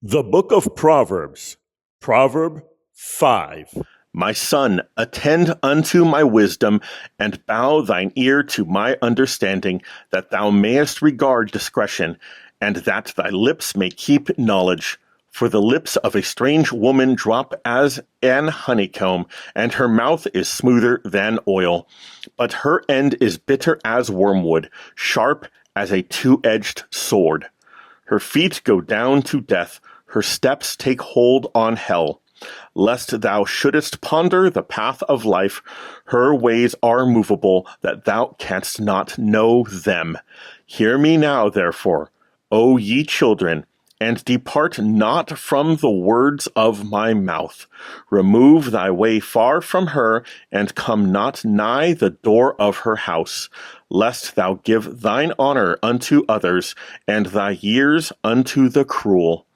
The Book of Proverbs, Proverb 5. My son, attend unto my wisdom, and bow thine ear to my understanding, that thou mayest regard discretion, and that thy lips may keep knowledge. For the lips of a strange woman drop as an honeycomb, and her mouth is smoother than oil. But her end is bitter as wormwood, sharp as a two-edged sword. Her feet go down to death, her steps take hold on hell. Lest thou shouldest ponder the path of life, her ways are movable, that thou canst not know them. Hear me now, therefore, O ye children, and depart not from the words of my mouth. Remove thy way far from her, and come not nigh the door of her house, lest thou give thine honor unto others, and thy years unto the cruel.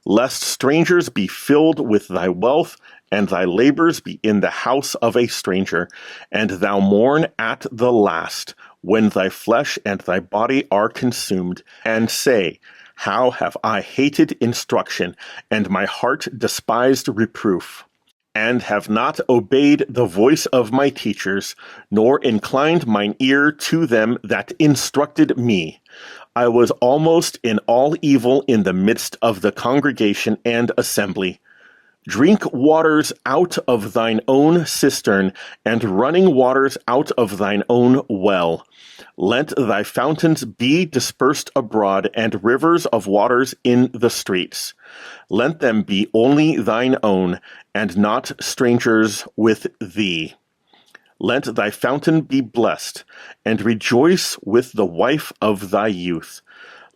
Lest strangers be filled with thy wealth, and thy labors be in the house of a stranger, and thou mourn at the last, when thy flesh and thy body are consumed, and say, How have I hated instruction, and my heart despised reproof, and have not obeyed the voice of my teachers, nor inclined mine ear to them that instructed me. I was almost in all evil in the midst of the congregation and assembly. Drink waters out of thine own cistern, and running waters out of thine own well. Let thy fountains be dispersed abroad, and rivers of waters in the streets. Let them be only thine own, and not strangers with thee. Let thy fountain be blessed, and rejoice with the wife of thy youth.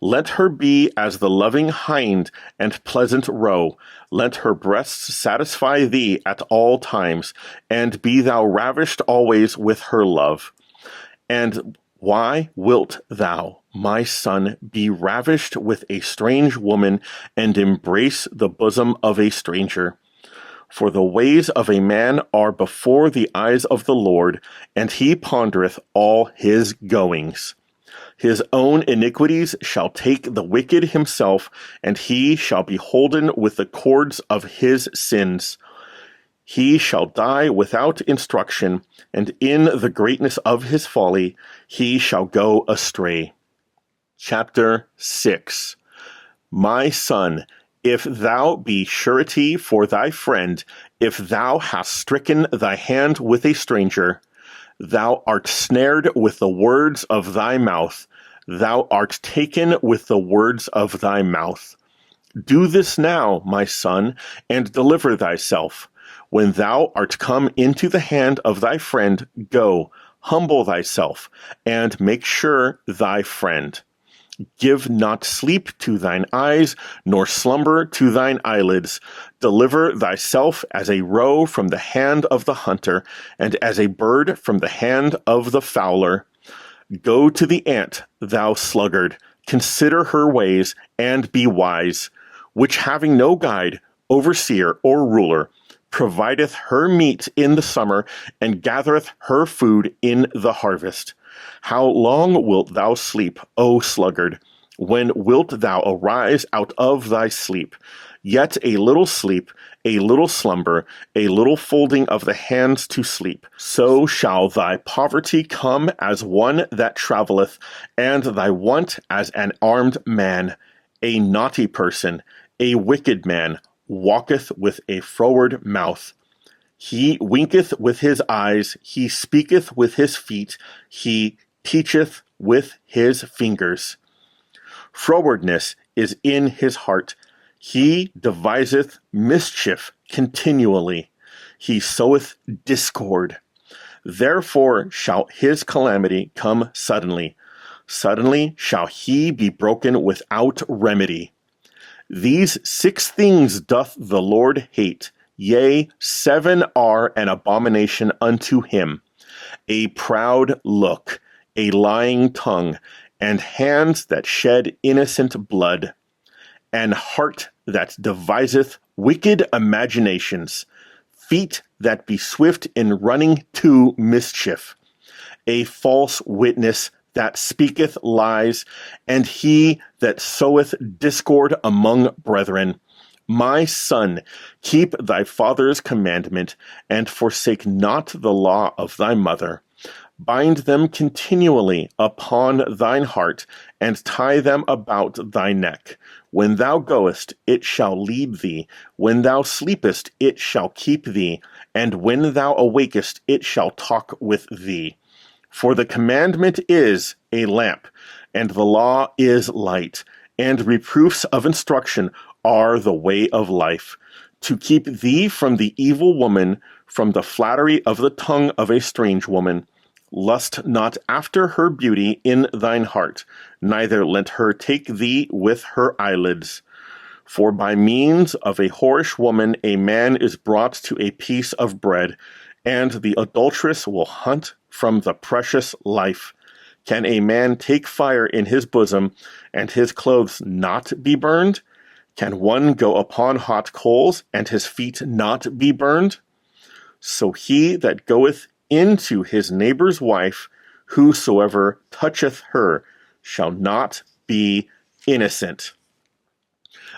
Let her be as the loving hind and pleasant roe. Let her breasts satisfy thee at all times, and be thou ravished always with her love. And why wilt thou, my son, be ravished with a strange woman, and embrace the bosom of a stranger? For the ways of a man are before the eyes of the Lord, and he pondereth all his goings. His own iniquities shall take the wicked himself, and he shall be holden with the cords of his sins. He shall die without instruction, and in the greatness of his folly he shall go astray. Chapter 6. My son, if thou be surety for thy friend, if thou hast stricken thy hand with a stranger, thou art snared with the words of thy mouth, thou art taken with the words of thy mouth. Do this now, my son, and deliver thyself. When thou art come into the hand of thy friend, go, humble thyself, and make sure thy friend. Give not sleep to thine eyes, nor slumber to thine eyelids. Deliver thyself as a roe from the hand of the hunter, and as a bird from the hand of the fowler. Go to the ant, thou sluggard, consider her ways, and be wise, which having no guide, overseer, or ruler, provideth her meat in the summer, and gathereth her food in the harvest. How long wilt thou sleep, O sluggard? When wilt thou arise out of thy sleep? Yet a little sleep, a little slumber, a little folding of the hands to sleep. So shall thy poverty come as one that travelleth, and thy want as an armed man. A naughty person, a wicked man, walketh with a froward mouth. He winketh with his eyes, he speaketh with his feet, he teacheth with his fingers. Frowardness is in his heart. He deviseth mischief continually. He soweth discord. Therefore shall his calamity come suddenly. Suddenly shall he be broken without remedy. These 6 things doth the Lord hate. Yea, 7 are an abomination unto him: a proud look, a lying tongue, and hands that shed innocent blood, an heart that deviseth wicked imaginations, feet that be swift in running to mischief, a false witness that speaketh lies, and he that soweth discord among brethren. My son, keep thy father's commandment, and forsake not the law of thy mother. Bind them continually upon thine heart, and tie them about thy neck. When thou goest, it shall lead thee. When thou sleepest, it shall keep thee. And when thou awakest, it shall talk with thee. For the commandment is a lamp, and the law is light, and reproofs of instruction are the way of life, to keep thee from the evil woman, from the flattery of the tongue of a strange woman. Lust not after her beauty in thine heart, neither let her take thee with her eyelids. For by means of a whorish woman a man is brought to a piece of bread, and the adulteress will hunt from the precious life. Can a man take fire in his bosom, and his clothes not be burned? Can one go upon hot coals, and his feet not be burned? So he that goeth into his neighbor's wife, whosoever toucheth her, shall not be innocent.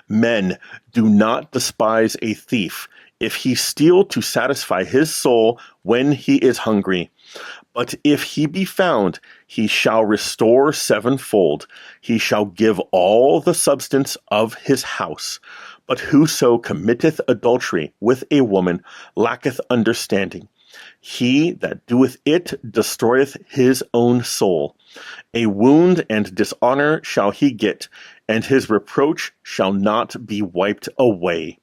Men, do not despise a thief, if he steal to satisfy his soul when he is hungry. But if he be found, he shall restore sevenfold. He shall give all the substance of his house. But whoso committeth adultery with a woman lacketh understanding. He that doeth it destroyeth his own soul. A wound and dishonor shall he get, and his reproach shall not be wiped away.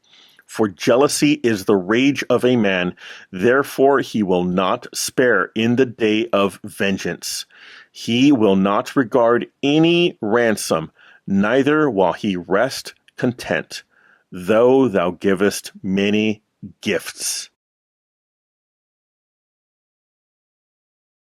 For jealousy is the rage of a man, therefore he will not spare in the day of vengeance. He will not regard any ransom, neither will he rest content, though thou givest many gifts.